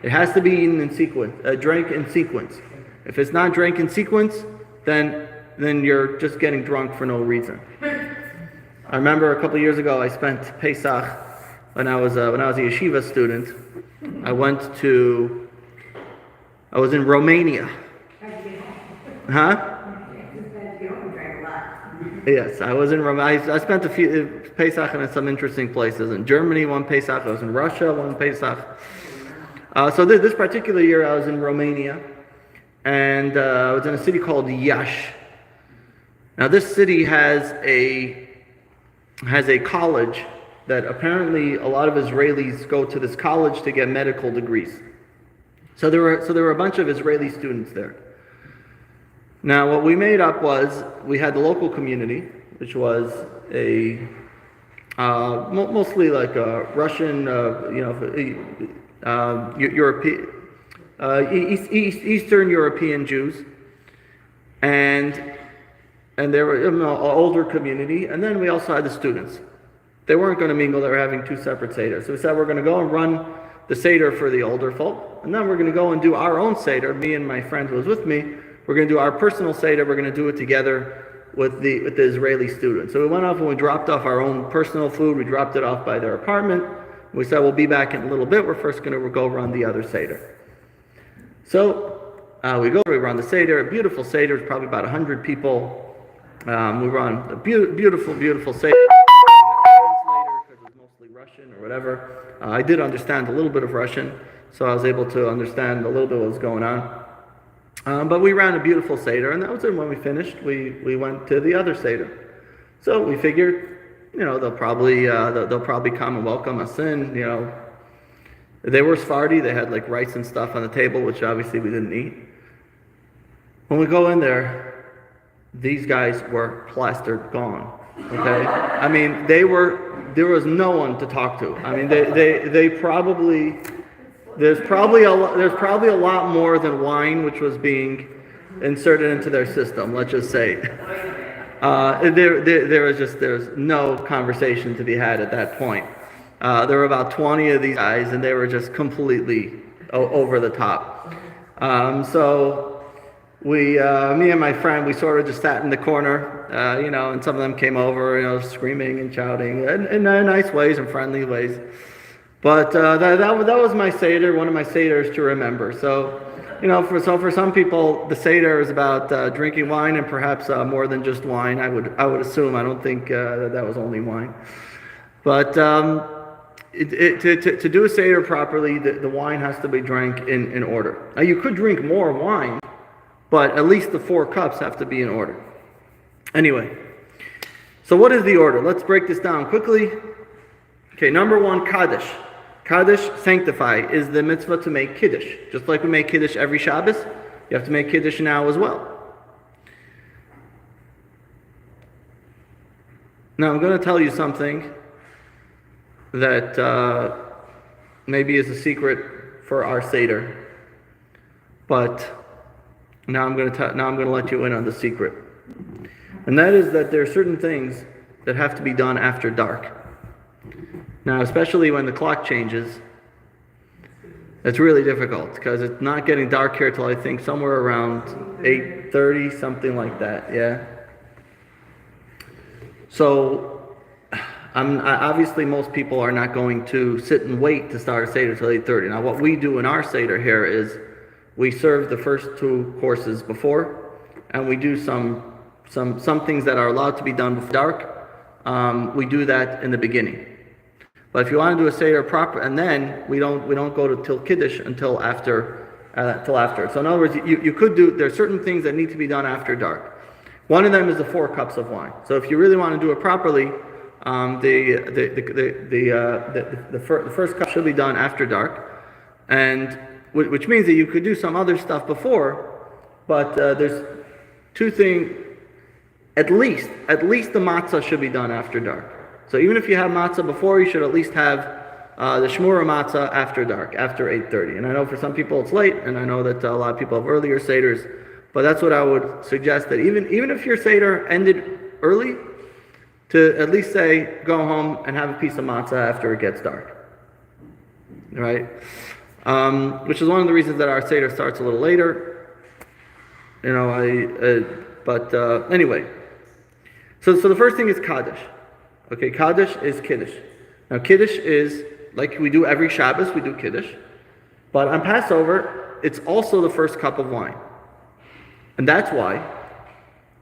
Speaker 1: It has to be eaten in sequence, drank in sequence. If it's not drank in sequence, then you're just getting drunk for no reason. I remember a couple of years ago, I spent Pesach when I was a yeshiva student. I was in Romania. Huh? Yes, I was in Romania. I spent a few Pesach in some interesting places. In Germany, one Pesach. I was in Russia, one Pesach. So this particular year, I was in Romania, and I was in a city called Iași. Now, this city has a college that apparently a lot of Israelis go to this college to get medical degrees. So there were a bunch of Israeli students there. Now, what we made up was we had the local community, which was a mostly like a Russian, European, Eastern European Jews, and they were an older community. And then we also had the students. They weren't going to mingle; they were having two separate seders. So we said we're going to go and run the seder for the older folk, and then we're going to go and do our own seder. Me and my friend who was with me, we're going to do our personal seder. We're going to do it together with the Israeli students. So we went off and we dropped off our own personal food. We dropped it off by their apartment. We said we'll be back in a little bit. We're first going to go run the other seder. So we run the seder. A beautiful seder. It's probably about 100 people. We run a beautiful seder. Because it was mostly Russian or whatever. I did understand a little bit of Russian, so I was able to understand a little bit what was going on. But we ran a beautiful seder, and that was it. When we finished, we went to the other seder. So we figured, they'll probably come and welcome us in. They were Sephardi. They had like rice and stuff on the table, which obviously we didn't eat. When we go in there, these guys were plastered gone. Okay, I mean there was no one to talk to. I mean they probably. There's probably a lot more than wine which was being inserted into their system. Let's just say there's no conversation to be had at that point. There were about 20 of these guys, and they were just completely over the top. So me and my friend, we sort of just sat in the corner, and some of them came over, screaming and shouting in nice ways and friendly ways. But that was my seder, one of my seders to remember. So, for some people, the seder is about drinking wine, and perhaps more than just wine. I would assume. I don't think that was only wine. But to do a seder properly, the wine has to be drank in order. Now, you could drink more wine, but at least the 4 cups have to be in order. Anyway, so what is the order? Let's break this down quickly. Okay, number 1, Kaddish. Kaddish, sanctify, is the mitzvah to make Kiddush. Just like we make Kiddush every Shabbos, you have to make Kiddush now as well. Now I'm going to tell you something that maybe is a secret for our Seder, but now I'm going to let you in on the secret. And that is that there are certain things that have to be done after dark. Now, especially when the clock changes, it's really difficult because it's not getting dark here till I think somewhere around 8:30, something like that. Yeah. So, obviously most people are not going to sit and wait to start a seder till 8:30. Now, what we do in our seder here is we serve the first 2 courses before, and we do some things that are allowed to be done before dark. We do that in the beginning. But if you want to do a seder proper, and then we don't go till Kiddush until after. So in other words, you could do. There are certain things that need to be done after dark. One of them is the 4 cups of wine. So if you really want to do it properly, the first cup should be done after dark, and which means that you could do some other stuff before. But there's 2 things. At least the matzah should be done after dark. So even if you have matzah before, you should at least have the shmura matzah after dark, after 8:30. And I know for some people it's late, and I know that a lot of people have earlier seders, but that's what I would suggest, that even if your seder ended early, to at least say, go home and have a piece of matzah after it gets dark. Right? Which is one of the reasons that our seder starts a little later. Anyway. So the first thing is Kaddish. Okay, Kaddish is Kiddush. Now Kiddush is, like we do every Shabbos, we do Kiddush. But on Passover, it's also the first cup of wine. And that's why,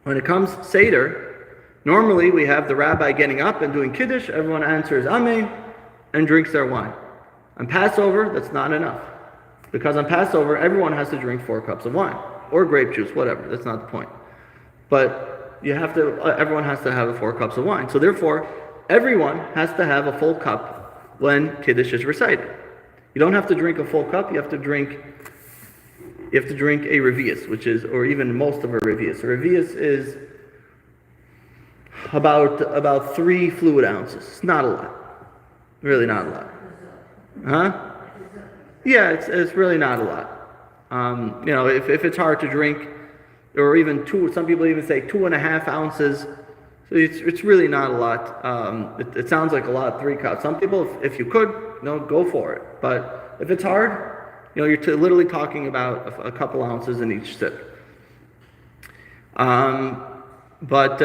Speaker 1: when it comes Seder, normally we have the rabbi getting up and doing Kiddush, everyone answers Amen, and drinks their wine. On Passover, that's not enough. Because on Passover, everyone has to drink 4 cups of wine. Or grape juice, whatever, that's not the point. But everyone has to have 4 cups of wine. So therefore, everyone has to have a full cup when Kiddush is recited. You don't have to drink a full cup, you have to drink you have to drink a revius, which is, or even most of a revius. A revius is about 3 fluid ounces. It's not a lot. Really not a lot. Huh? Yeah, it's really not a lot. If it's hard to drink, or even 2, some people even say 2.5 ounces. So it's really not a lot. It sounds like a lot, 3 cups. Some people, if you could, go for it. But if it's hard, you're literally talking about a couple ounces in each sip. But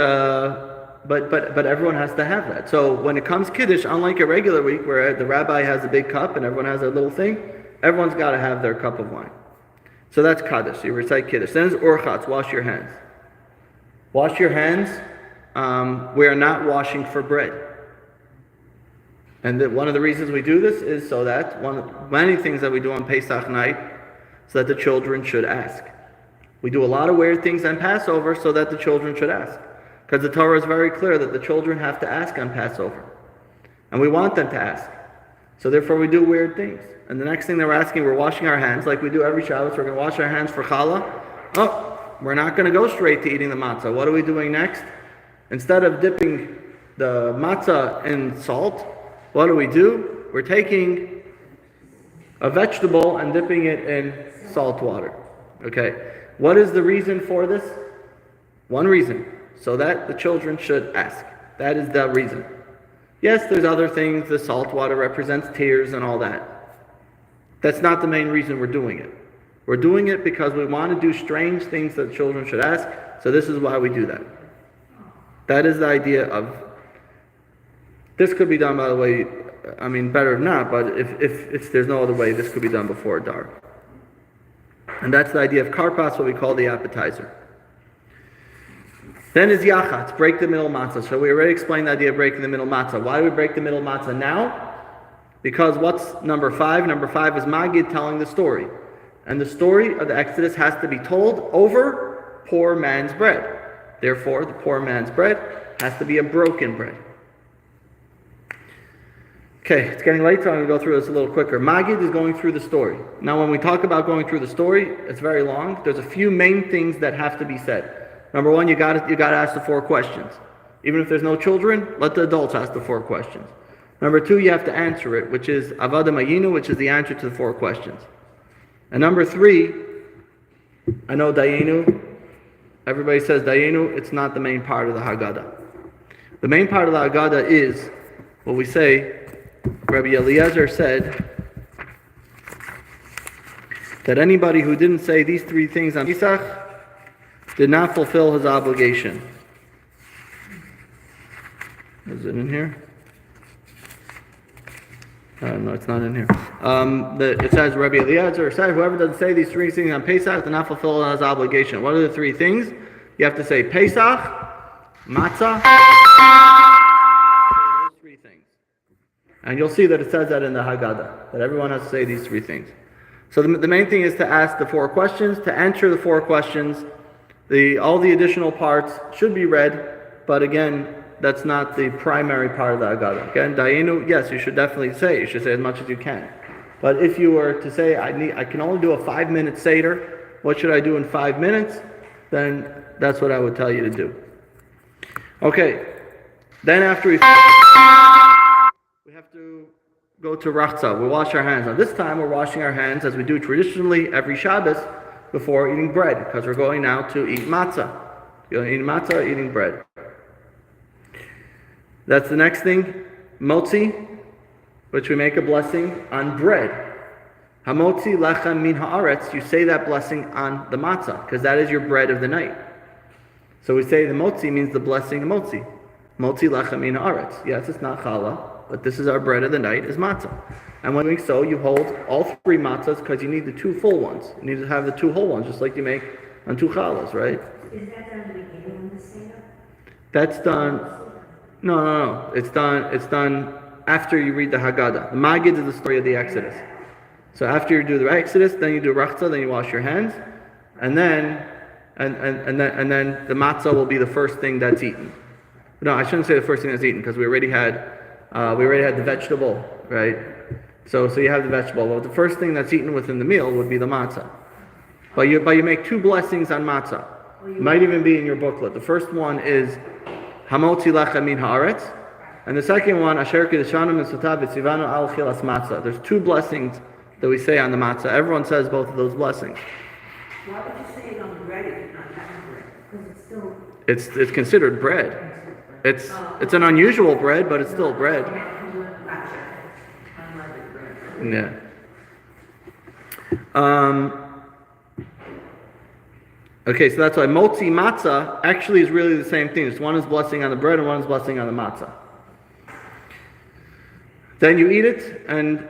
Speaker 1: everyone has to have that. So when it comes Kiddush, unlike a regular week where the rabbi has a big cup and everyone has their little thing, everyone's got to have their cup of wine. So that's Kaddish. You recite Kiddush. Then it's Orchatz, wash your hands. Wash your hands. We are not washing for bread. And one of the reasons we do this is so that many things that we do on Pesach night, so that the children should ask. We do a lot of weird things on Passover so that the children should ask. Because the Torah is very clear that the children have to ask on Passover. And we want them to ask. So therefore we do weird things. And the next thing they're asking, we're washing our hands like we do every Shabbos. We're going to wash our hands for challah. Oh, we're not going to go straight to eating the matzah. What are we doing next? Instead of dipping the matzah in salt, what do? We're taking a vegetable and dipping it in salt water. Okay. What is the reason for this? One reason. So that the children should ask. That is the reason. Yes, there's other things. The salt water represents tears and all that. That's not the main reason we're doing it. We're doing it because we want to do strange things that children should ask. So this is why we do that. That is the idea of... This could be done, by the way, better not, but if there's no other way, this could be done before dark. And that's the idea of karpas, what we call the appetizer. Then is yachatz, break the middle matzah. So we already explained the idea of breaking the middle matzah. Why do we break the middle matzah now? Because what's number 5? Number 5 is Magid telling the story. And the story of the Exodus has to be told over poor man's bread. Therefore, the poor man's bread has to be a broken bread. Okay, it's getting late, so I'm going to go through this a little quicker. Magid is going through the story. Now, when we talk about going through the story, it's very long. There's a few main things that have to be said. Number 1, you got to ask the 4 questions. Even if there's no children, let the adults ask the 4 questions. Number 2, you have to answer it, which is Avada Mayinu, which is the answer to the 4 questions. And number 3, I know Dayenu. Everybody says Dayenu. It's not the main part of the Haggadah. The main part of the Haggadah is what we say. Rabbi Eliezer said that anybody who didn't say these 3 things on Pesach did not fulfill his obligation. Is it in here? No, it's not in here. It says Rabbi Eliezer said, whoever doesn't say these 3 things on Pesach did not fulfill his obligation. What are the 3 things? You have to say Pesach, Matzah, those 3 things. And you'll see that it says that in the Haggadah, that everyone has to say these 3 things. So the main thing is to ask the 4 questions, to answer the 4 questions. All the additional parts should be read, but again, that's not the primary part of the Haggadah. Again, Dayenu, yes, you should definitely say. You should say as much as you can. But if you were to say, I can only do a 5-minute seder, what should I do in 5 minutes? Then that's what I would tell you to do. Okay, then after we have to go to Rachza. We wash our hands. Now this time we're washing our hands as we do traditionally every Shabbos before eating bread, because we're going now to eat matzah. You're going to eat matzah, eating bread. That's the next thing. Motzi, which we make a blessing on bread. Hamotzi lechem min haaretz. You say that blessing on the matzah, because that is your bread of the night. So we say the motzi means the blessing of motzi. Motzi lechem min haaretz. Yes, it's not challah, but this is our bread of the night, is matzah. And when doing so, you hold all 3 matzahs, because you need the 2 full ones. You need to have the 2 whole ones, just like you make on 2 challahs, right?
Speaker 2: Is that done at the beginning of the seder?
Speaker 1: That's done. No. It's done after you read the Haggadah. The Magid is the story of the Exodus. So after you do the Exodus, then you do Rachza, then you wash your hands, and then the matzah will be the first thing that's eaten. No, I shouldn't say the first thing that's eaten, because we already had the vegetable, right? So you have the vegetable. Well, the first thing that's eaten within the meal would be the matzah. But you make two blessings on matzah. It might even be in your booklet. The first one is Hamotzi lecha min haaretz, and the second one Asher kiddushanu mitzvotav v'tzivanu al chilas matzah. There's two blessings that we say on the matzah. Everyone says both of those blessings.
Speaker 2: Why would you say it on bread if you're not having bread? Because it's still.
Speaker 1: It's considered bread. It's an unusual bread, but it's still bread. Yeah. Okay, so that's why motzi matzah actually is really the same thing. One is blessing on the bread and one is blessing on the matzah. Then you eat it, and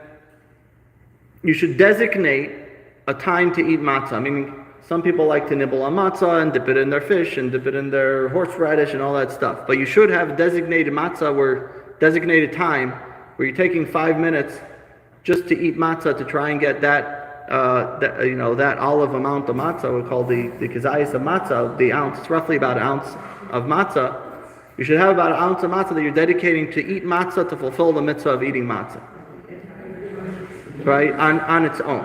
Speaker 1: you should designate a time to eat matzah. I mean, some people like to nibble on matzah and dip it in their fish and dip it in their horseradish and all that stuff. But you should have designated designated time where you're taking 5 minutes just to eat matzah to try and get that olive amount of matzah, we call the kizayis of matzah, the ounce. It's roughly about an ounce of matzah. You should have about an ounce of matzah that you're dedicating to eat matzah to fulfill the mitzvah of eating matzah, right? On its own.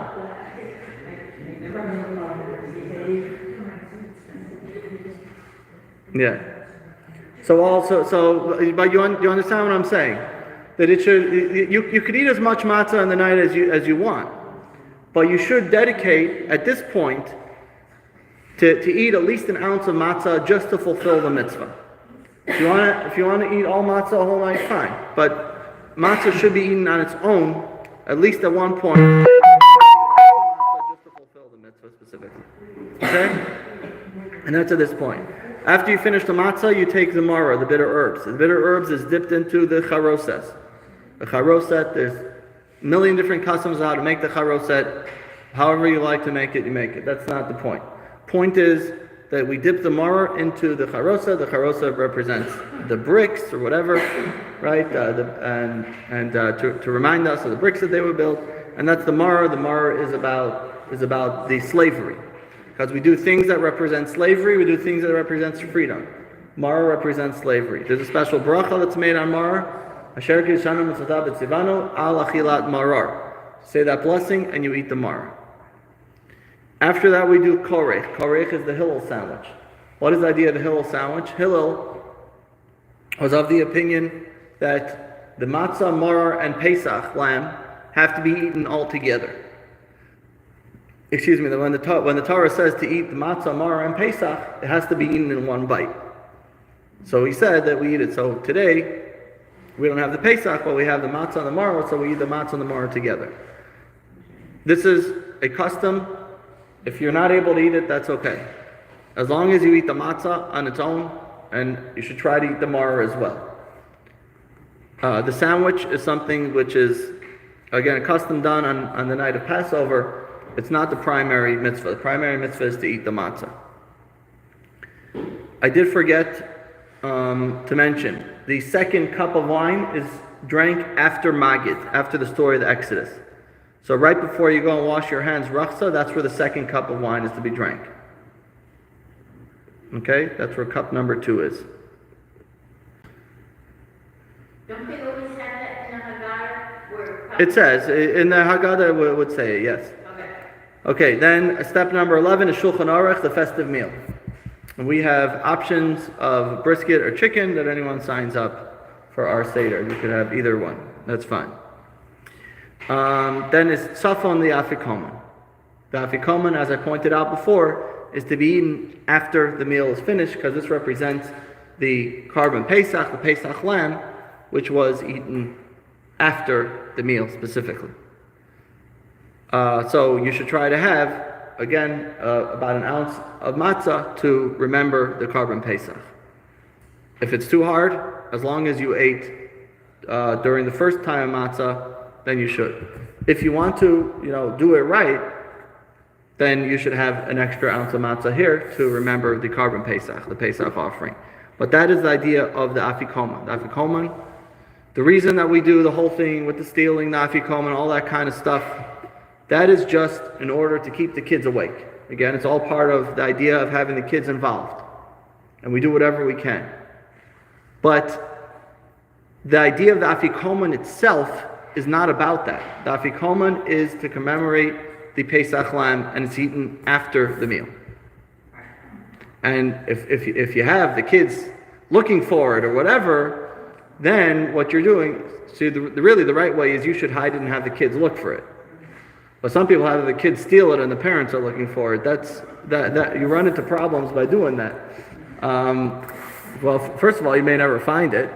Speaker 1: Yeah. But you understand what I'm saying? That you could eat as much matzah in the night as you want. But you should dedicate, at this point, to eat at least an ounce of matzah just to fulfill the mitzvah. If you want to eat all matzah the whole night, fine. But matzah should be eaten on its own, at least at one point, just to fulfill the mitzvah specifically. Okay? And that's at this point. After you finish the matzah, you take the maror, the bitter herbs. The bitter herbs is dipped into the charoset. The charoset, there's a million different customs of how to make the charoset. However you like to make it, you make it. That's not the point. Point is that we dip the maror into the charoset. The charoset represents the bricks or whatever, right? To remind us of the bricks that they were built. And that's the maror. The maror is about the slavery. Because we do things that represent slavery, we do things that represent freedom. Maror represents slavery. There's a special bracha that's made on maror. Asher kiddushanu mitzvotav v'tzivanu al achilat maror. Say that blessing and you eat the maror. After that we do korech. Korech is the Hillel sandwich. What is the idea of the Hillel sandwich? Hillel was of the opinion that the matzah, maror, and Pesach lamb have to be eaten all together. Excuse me, when the Torah says to eat the matzah, maror, and Pesach, it has to be eaten in one bite. So he said that we eat it. So today, we don't have the Pesach, but we have the matzah and the maror, so we eat the matzah and the maror together. This is a custom. If you're not able to eat it, that's okay. As long as you eat the matzah on its own, and you should try to eat the maror as well. The sandwich is something which is, again, a custom done on the night of Passover. It's not the primary mitzvah. The primary mitzvah is to eat the matzah. I did forget to mention, the second cup of wine is drank after Magid, after the story of the Exodus. So right before you go and wash your hands, rachsa, that's where the second cup of wine is to be drank. Okay? That's where cup number 2 is.
Speaker 4: Don't they always have that in the Haggadah?
Speaker 1: It says, in the Haggadah it would say it, yes. Okay, then step number 11 is Shulchan Aruch, the festive meal. And we have options of brisket or chicken that anyone signs up for our seder. You could have either one. That's fine. Then is Safon the Afikoman. The Afikoman, as I pointed out before, is to be eaten after the meal is finished, because this represents the Karban Pesach, the Pesach lamb, which was eaten after the meal specifically. So you should try to have, again, about an ounce of matzah to remember the Karban Pesach. If it's too hard, as long as you ate during the first time of matzah, then you should. If you want to, do it right, then you should have an extra ounce of matzah here to remember the Karban Pesach, the Pesach offering. But that is the idea of the Afikoman. The Afikoman, the reason that we do the whole thing with the stealing, the Afikoman, all that kind of stuff, that is just in order to keep the kids awake. Again, it's all part of the idea of having the kids involved. And we do whatever we can. But the idea of the Afikoman itself is not about that. The Afikoman is to commemorate the Pesach lamb and it's eaten after the meal. And if you have the kids looking for it or whatever, then what you're doing, see, really the right way is you should hide it and have the kids look for it. But some people have the kids steal it and the parents are looking for it. That you run into problems by doing that. Well, first of all, you may never find it.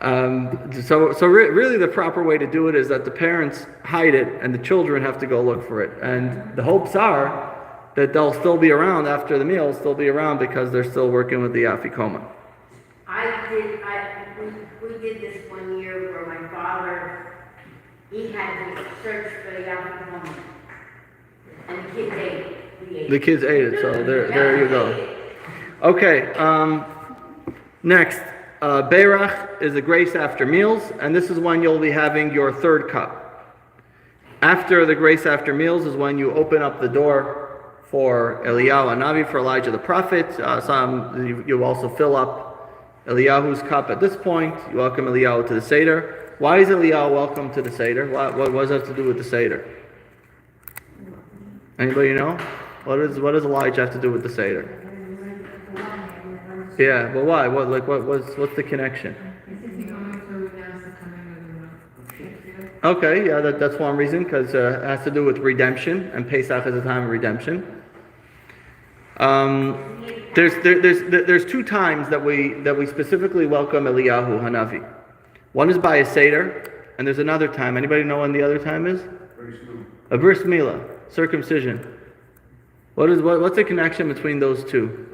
Speaker 1: Really the proper way to do it is that the parents hide it and the children have to go look for it. And the hopes are that they'll still be around after the meal, still be around because they're still working with the Afikoma.
Speaker 4: We did this one year where my father, he had to search for the alcohol, and the kids ate it.
Speaker 1: The kids ate it, so there you go. Okay, next, Beirach is a grace after meals, and this is when you'll be having your third cup. After the grace after meals is when you open up the door for Eliyahu Hanavi, for Elijah the prophet. You also fill up Eliyahu's cup at this point. You welcome Eliyahu to the seder. Why is Eliyahu welcome to the seder? What does that have to do with the seder? Anybody know? What does Elijah have to do with the seder? Yeah, but why? What's the connection? Okay, yeah, that's one reason, because it has to do with redemption, and Pesach is a time of redemption. There's two times that we specifically welcome Eliyahu Hanavi. One is by a seder, and there's another time. Anybody know when the other time is? A bris milah, circumcision. What's the connection between those two?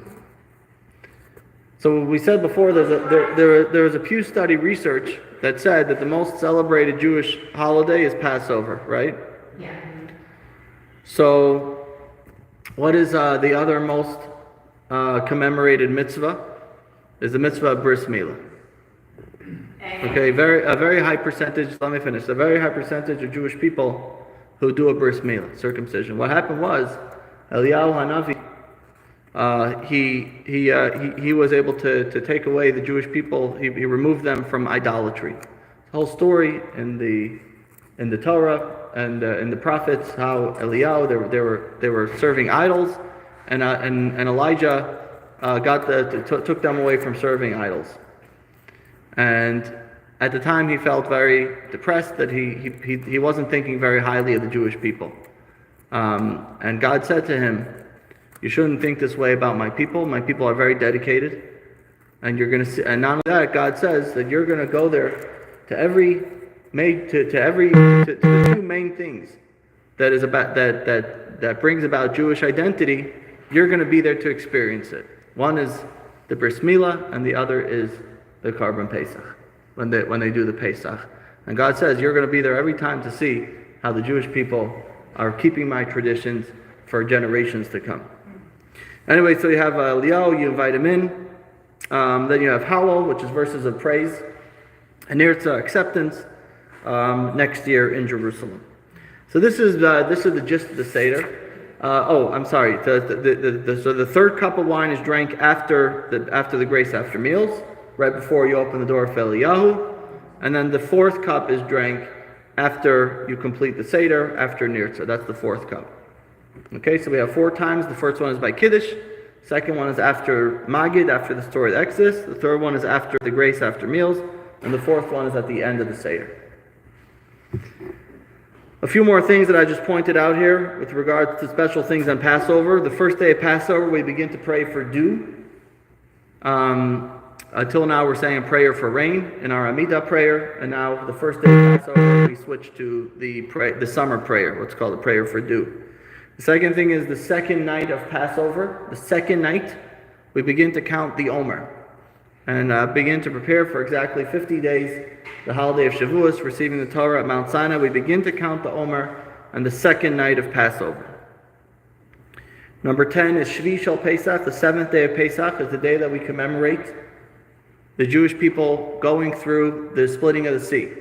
Speaker 1: So we said before, there was a Pew study research that said that the most celebrated Jewish holiday is Passover, right?
Speaker 3: Yeah.
Speaker 1: So, what is the other most commemorated mitzvah? Is the mitzvah of bris milah. Okay, a very high percentage. Let me finish. A very high percentage of Jewish people who do a bris milah, circumcision. What happened was Eliyahu Hanavi. He was able to take away the Jewish people. He removed them from idolatry. The whole story in the Torah and in the prophets, how Eliyahu they were serving idols, and Elijah took them away from serving idols. And at the time, he felt very depressed that he wasn't thinking very highly of the Jewish people. And God said to him, "You shouldn't think this way about my people. My people are very dedicated, and you're going to see." And not only that, God says that you're going to go there to the two main things that is about that brings about Jewish identity. You're going to be there to experience it. One is the bris milah, and the other is the Karban Pesach, when they do the Pesach. And God says you're going to be there every time to see how the Jewish people are keeping my traditions for generations to come. Anyway, so you have Eliyahu, you invite him in. Then you have Hallel, which is verses of praise, and Nirtza, acceptance, next year in Jerusalem. So this is the gist of the Seder. I'm sorry. So the third cup of wine is drank after the grace after meals, right before you open the door for Eliyahu, and then the fourth cup is drank after you complete the Seder, after Nirtza. That's the fourth cup. Okay, so we have 4 times. The first one is by Kiddush. Second one is after Magid, after the story of the Exodus. The third one is after the grace after meals. And the fourth one is at the end of the Seder. A few more things that I just pointed out here with regards to special things on Passover. The first day of Passover, we begin to pray for dew. Until now, we're saying a prayer for rain in our Amidah prayer. And now, the first day of Passover, we switch to the summer prayer, what's called a prayer for dew. The second thing is the second night of Passover. The second night, we begin to count the Omer and begin to prepare for exactly 50 days, the holiday of Shavuos, receiving the Torah at Mount Sinai. We begin to count the Omer on the second night of Passover. Number 10 is Shvi Shel Pesach. The 7th day of Pesach is the day that we commemorate the Jewish people going through the splitting of the sea.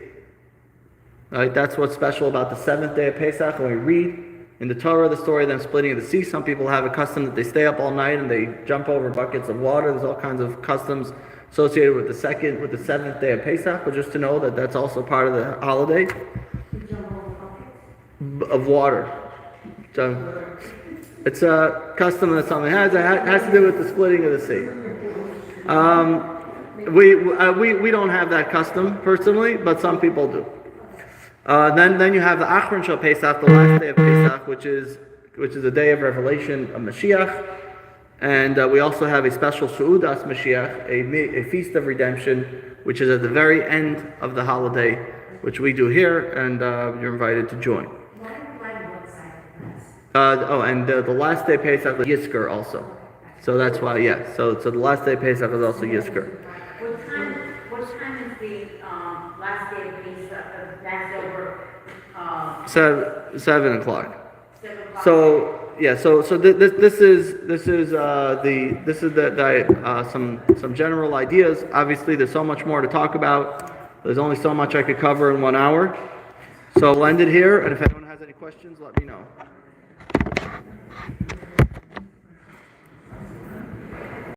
Speaker 1: Right? That's what's special about the 7th day of Pesach. When we read in the Torah the story of them splitting of the sea, some people have a custom that they stay up all night and they jump over buckets of water. There's all kinds of customs associated with the 7th day of Pesach, but just to know that that's also part of the holiday of water. So it's a custom that something has. It has to do with the splitting of the sea. We don't have that custom personally, but some people do. Then you have the Achron Shal Pesach, the last day of Pesach, which is the day of revelation of Mashiach, and we also have a special Seudas Mashiach, a feast of redemption, which is at the very end of the holiday, which we do here, and you're invited to join. And the last day of Pesach is Yizkor also, so that's why So the last day of Pesach is also Yizkor.
Speaker 4: What time is the last day of Pesach, Passover?
Speaker 1: 7 o'clock.
Speaker 4: 7 o'clock?
Speaker 1: So this is some general ideas. Obviously, there's so much more to talk about. There's only so much I could cover in 1 hour. So I'll end it here, and if anyone has any questions, let me know.